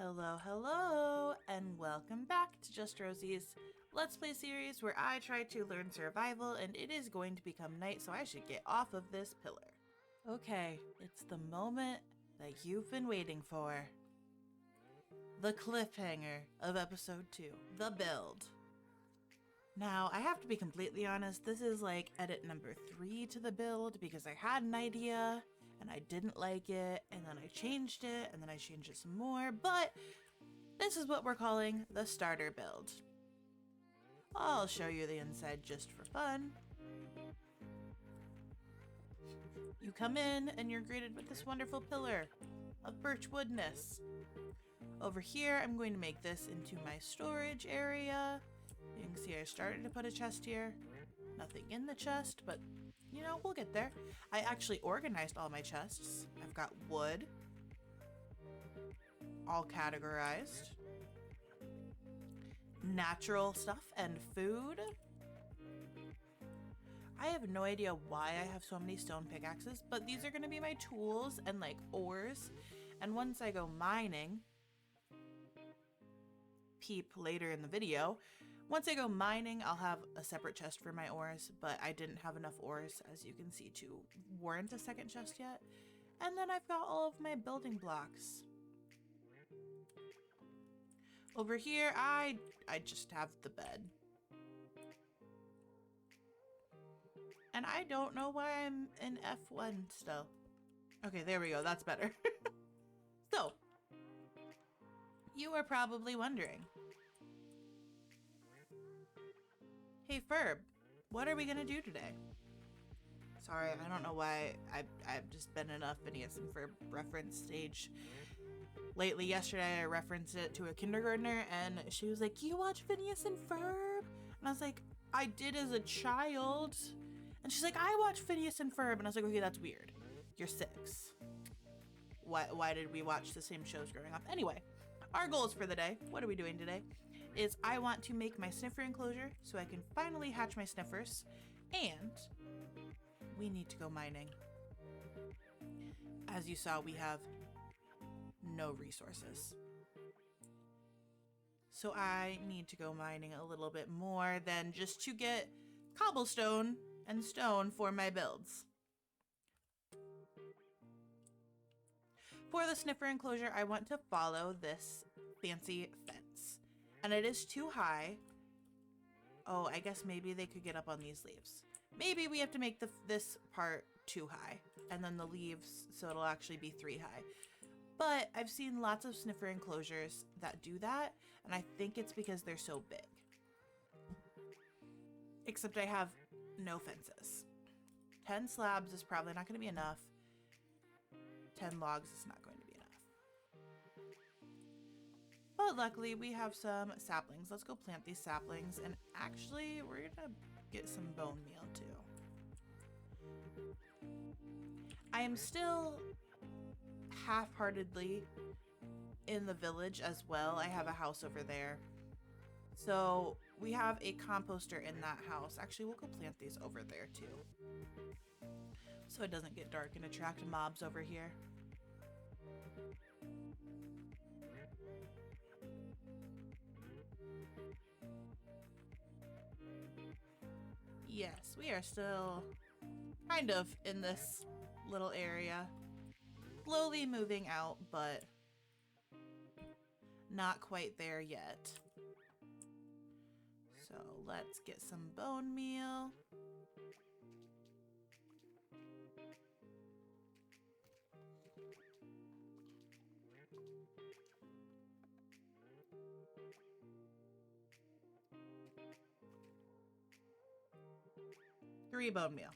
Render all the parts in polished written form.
Hello, and welcome back to Just Rosie's Let's Play series where I try to learn survival, and it is going to become night, so I should get off of this pillar. Okay, it's the moment that you've been waiting for. The cliffhanger of episode 2, the build. Now, I have to be completely honest, this is like edit number 3 to the build because I had an idea and I didn't like it, and then I changed it, and then I changed it some more, but this is what we're calling the starter build. I'll show you the inside just for fun. You come in and you're greeted with this wonderful pillar of birch woodness. Over here, I'm going to make this into my storage area. You can see I started to put a chest here. Nothing in the chest, but you know, we'll get there. I actually organized all my chests. I've got wood, all categorized. Natural stuff and food. I have no idea why I have so many stone pickaxes, but these are going to be my tools and like ores. And once I go mining, peep later in the video, once I go mining, I'll have a separate chest for my ores, but I didn't have enough ores, as you can see, to warrant a second chest yet. And then I've got all of my building blocks. Over here, I just have the bed. And I don't know why I'm in F1 still. Okay, there we go. That's better. So, you are probably wondering, hey Ferb, what are we gonna do today? Sorry, I don't know why I've just been in a Phineas and Ferb reference stage lately. Yesterday I referenced it to a kindergartner and she was like, you watch Phineas and Ferb? And I was like, I did as a child. And she's like, I watch Phineas and Ferb. And I was like, okay, that's weird. You're 6. Why did we watch the same shows growing up? Anyway, our goals for the day, what are we doing today, is I want to make my sniffer enclosure so I can finally hatch my sniffers, and we need to go mining. As you saw, we have no resources. So I need to go mining a little bit more than just to get cobblestone and stone for my builds. For the sniffer enclosure, I want to follow this fancy fence. And it is too high. Oh, I guess maybe they could get up on these leaves. Maybe we have to make this part 2 high. And then the leaves, so it'll actually be 3 high. But I've seen lots of sniffer enclosures that do that. And I think it's because they're so big. Except I have no fences. 10 slabs is probably not going to be enough. 10 logs is not going to be enough. But luckily we have some saplings. Let's go plant these saplings, and actually we're gonna get some bone meal too. I am still half-heartedly in the village as well. I have a house over there. So we have a composter in that house. Actually, we'll go plant these over there too, so it doesn't get dark and attract mobs over here. Yes, we are still kind of in this little area. Slowly moving out, but not quite there yet. So let's get some bone meal. Three bone meal.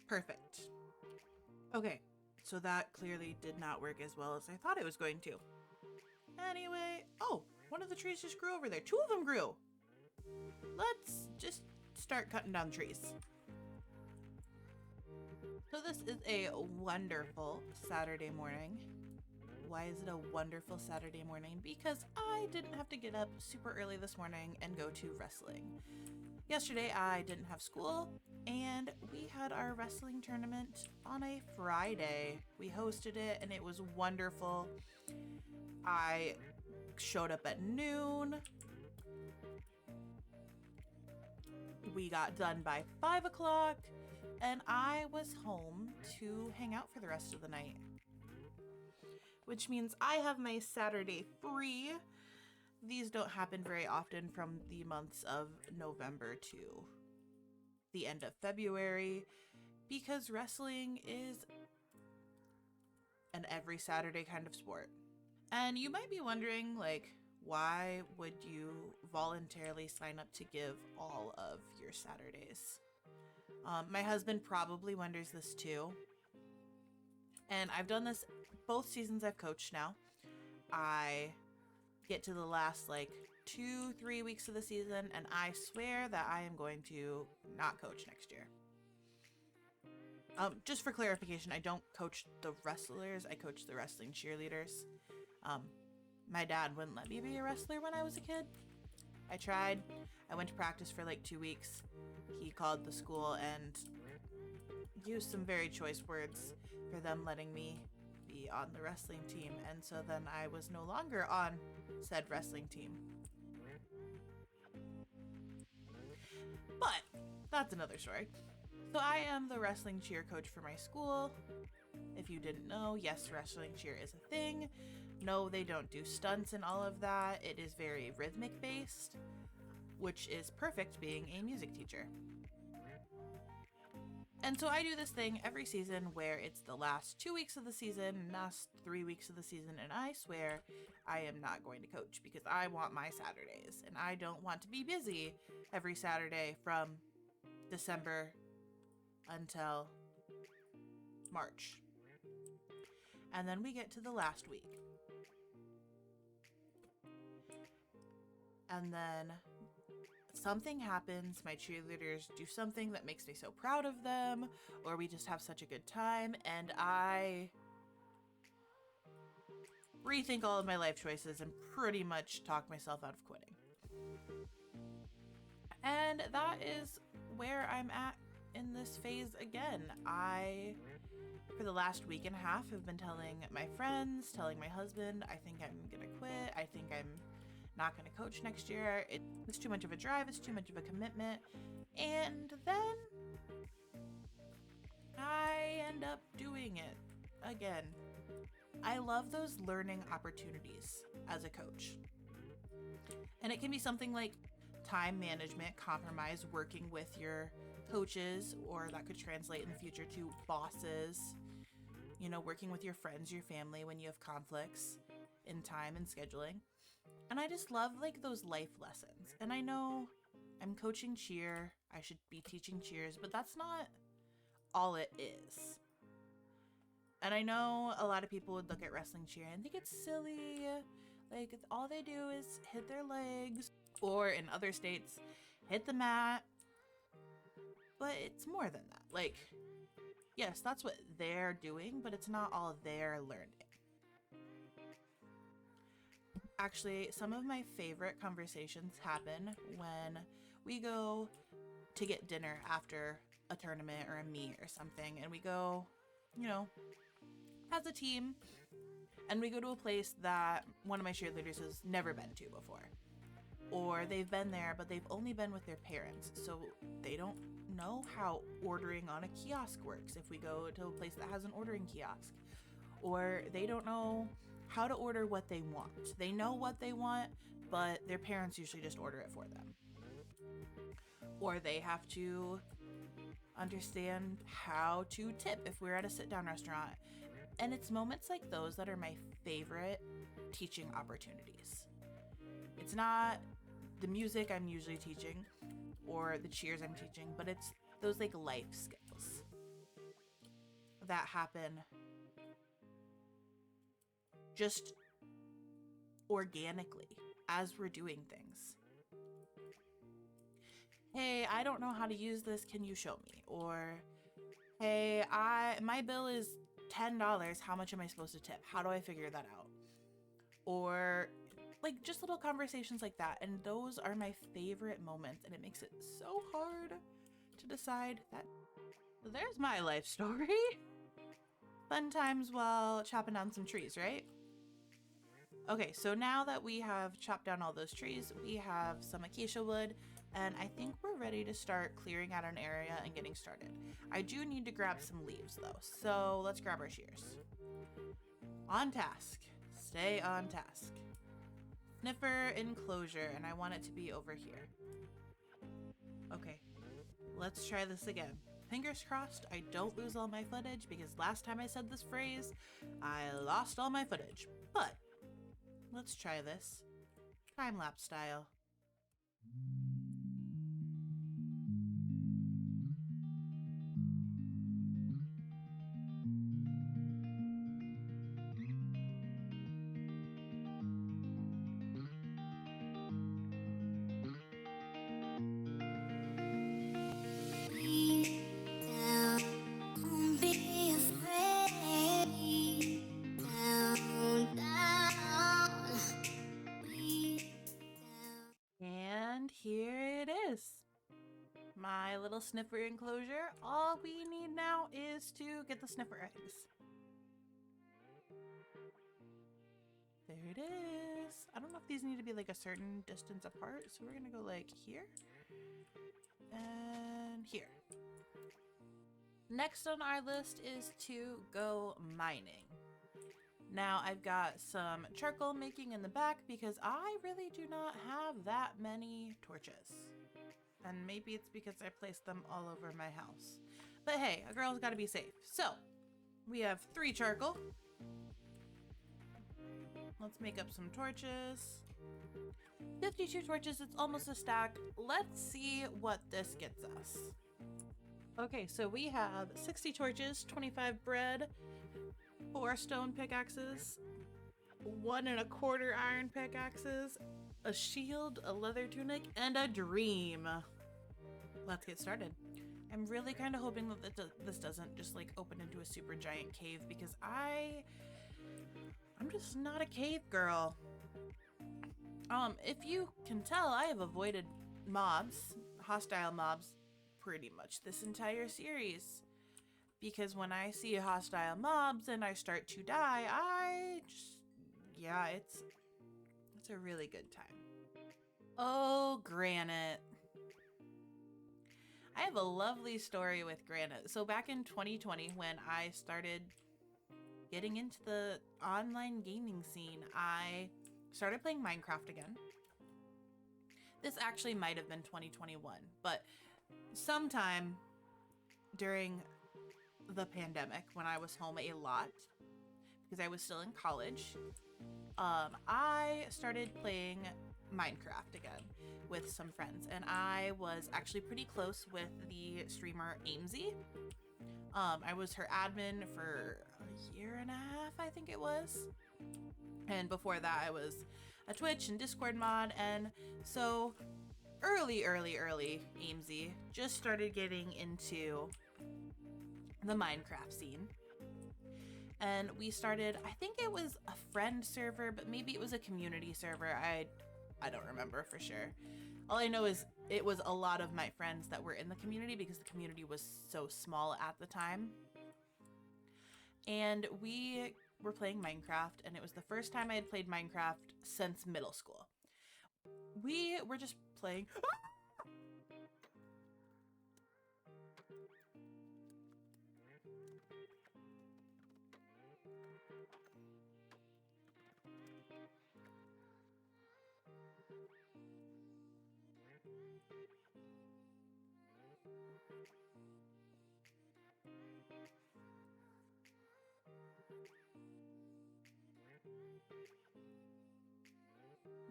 Perfect. Okay, so that clearly did not work as well as I thought it was going to. Anyway, oh, one of the trees just grew over there. 2 of them grew. Let's just start cutting down trees. So this is a wonderful Saturday morning. Why is it a wonderful Saturday morning? Because I didn't have to get up super early this morning and go to wrestling. Yesterday I didn't have school and we had our wrestling tournament on a Friday. We hosted it and it was wonderful. I showed up at noon. We got done by 5 o'clock and I was home to hang out for the rest of the night. Which means I have my Saturday free. These don't happen very often from the months of November to the end of February because wrestling is an every Saturday kind of sport. And you might be wondering, like, why would you voluntarily sign up to give all of your Saturdays? My husband probably wonders this too. And I've done this both seasons I've coached now. I get to the last like 2-3 weeks of the season and I swear that I am going to not coach next year. Just for clarification, I don't coach the wrestlers, I coach the wrestling cheerleaders. My dad wouldn't let me be a wrestler when I was a kid. I tried. I went to practice for like 2 weeks. He called the school and used some very choice words for them letting me be on the wrestling team, and so then I was no longer on said wrestling team. But that's another story. So I am the wrestling cheer coach for my school. If you didn't know, yes, wrestling cheer is a thing. No, they don't do stunts and all of that. It is very rhythmic based, which is perfect being a music teacher. And so I do this thing every season where it's the last 2 weeks of the season, last 3 weeks of the season, and I swear I am not going to coach because I want my Saturdays and I don't want to be busy every Saturday from December until March. And then we get to the last week. And then something happens, my cheerleaders do something that makes me so proud of them, or we just have such a good time, and I rethink all of my life choices and pretty much talk myself out of quitting. And that is where I'm at in this phase again. I, for the last week and a half, have been telling my friends, telling my husband, I think I'm gonna quit, I think I'm not going to coach next year. It's too much of a drive. It's too much of a commitment. And then I end up doing it again. I love those learning opportunities as a coach. And it can be something like time management, compromise, working with your coaches, or that could translate in the future to bosses, you know, working with your friends, your family when you have conflicts in time and scheduling. And I just love like those life lessons. And I know I'm coaching cheer. I should be teaching cheers, but that's not all it is. And I know a lot of people would look at wrestling cheer and think it's silly. Like all they do is hit their legs, or in other states, hit the mat. But it's more than that. Like, yes, that's what they're doing, but it's not all they're learning. Actually, some of my favorite conversations happen when we go to get dinner after a tournament or a meet or something, and we go, you know, as a team, and we go to a place that one of my cheerleaders has never been to before. Or they've been there, but they've only been with their parents, so they don't know how ordering on a kiosk works if we go to a place that has an ordering kiosk. Or they don't know how to order what they want. They know what they want, but their parents usually just order it for them. Or they have to understand how to tip if we're at a sit-down restaurant. And it's moments like those that are my favorite teaching opportunities. It's not the music I'm usually teaching or the cheers I'm teaching, but it's those like life skills that happen just organically as we're doing things. Hey, I don't know how to use this. Can you show me? Or, hey, my bill is $10. How much am I supposed to tip? How do I figure that out? Or like just little conversations like that. And those are my favorite moments. And it makes it so hard to decide that. So there's my life story. Fun times while chopping down some trees, right? Okay, so now that we have chopped down all those trees, we have some acacia wood, and I think we're ready to start clearing out an area and getting started. I do need to grab some leaves though, so let's grab our shears. On task. Stay on task. Sniffer enclosure, and I want it to be over here. Okay, let's try this again. Fingers crossed I don't lose all my footage, because last time I said this phrase, I lost all my footage. But let's try this. Time-lapse style. And here it is. My little sniffer enclosure. All we need now is to get the sniffer eggs. There it is. I don't know if these need to be like a certain distance apart, so we're gonna go like here and here. Next on our list is to go mining. Now I've got some charcoal making in the back because I really do not have that many torches. And maybe it's because I placed them all over my house. But hey, a girl's gotta be safe. So, we have 3 charcoal. Let's make up some torches. 52 torches, it's almost a stack. Let's see what this gets us. Okay, so we have 60 torches, 25 bread, 4 stone pickaxes, 1 1/4 iron pickaxes, a shield, a leather tunic, and a dream. Let's get started. I'm really kind of hoping that this doesn't just like open into a super giant cave, because I'm just not a cave girl. If you can tell, I have avoided mobs, hostile mobs, pretty much this entire series. Because when I see hostile mobs and I start to die, yeah, it's a really good time. Oh, granite. I have a lovely story with granite. So back in 2020, when I started getting into the online gaming scene, I started playing Minecraft again. This actually might have been 2021, but sometime during the pandemic, when I was home a lot because I was still in college, I started playing Minecraft again with some friends, and I was actually pretty close with the streamer Amesy. I was her admin for a year and a half, I think it was, and before that I was a Twitch and Discord mod. And so early Amesy just started getting into the Minecraft scene, and we started, I think it was a friend server, but maybe it was a community server. I don't remember for sure. All I know is it was a lot of my friends that were in the community, because the community was so small at the time. And we were playing Minecraft, and it was the first time I had played Minecraft since middle school. We were just playing.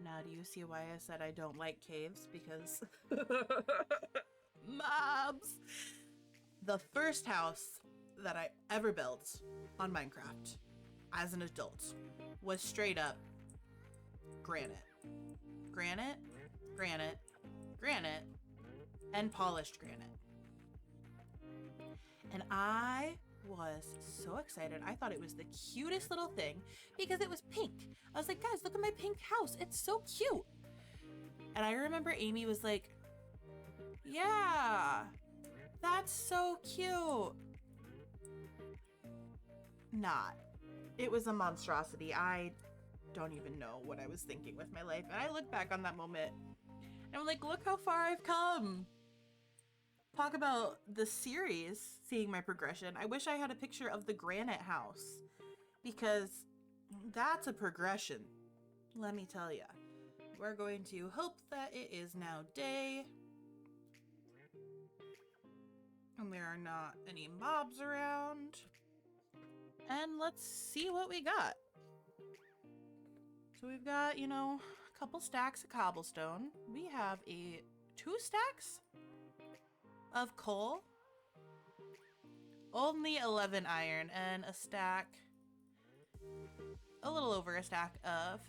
Now, do you see why I said I don't like caves? Because mobs. The first house that I ever built on Minecraft as an adult was straight up granite. Granite, granite, granite, and polished granite. And I was so excited. I thought it was the cutest little thing because it was pink. I was like, guys, look at my pink house. It's so cute. And I remember Amy was like, yeah, that's so cute. Not. It was a monstrosity. I don't even know what I was thinking with my life. And I look back on that moment and I'm like, look how far I've come. Talk about the series, seeing my progression. I wish I had a picture of the granite house because that's a progression. Let me tell ya. We're going to hope that it is now day and there are not any mobs around. And let's see what we got. So we've got, you know, a couple stacks of cobblestone. We have 2 stacks of coal, only 11 iron, and a little over a stack of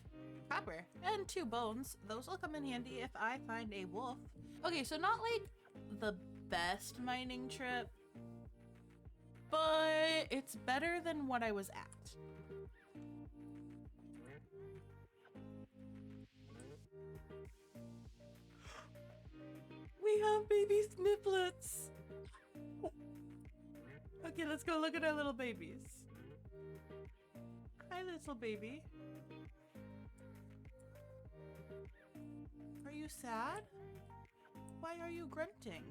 copper, and 2 bones. Those will come in handy if I find a wolf. Okay, so not like the best mining trip, but it's better than what I was at. We have baby sniflets. Okay, let's go look at our little babies. Hi, little baby. Are you sad? Why are you grunting?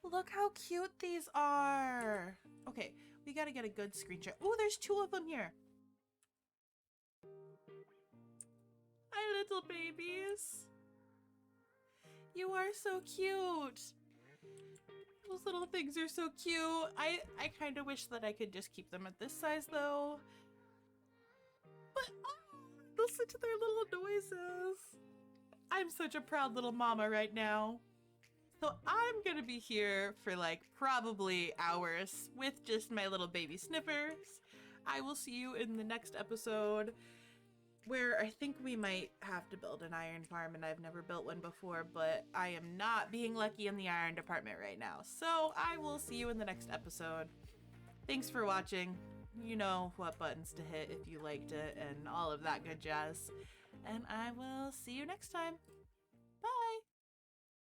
Look how cute these are. Okay, we gotta get a good screenshot. Oh, there's 2 of them here. Hi, little babies. You are so cute. Those little things are so cute. I kind of wish that I could just keep them at this size though. But oh, listen to their little noises. I'm such a proud little mama right now. So I'm gonna be here for like probably hours with just my little baby Sniffers. I will see you in the next episode where I think we might have to build an iron farm, and I've never built one before, but I am not being lucky in the iron department right now. So I will see you in the next episode. Thanks for watching. You know what buttons to hit if you liked it and all of that good jazz. And I will see you next time.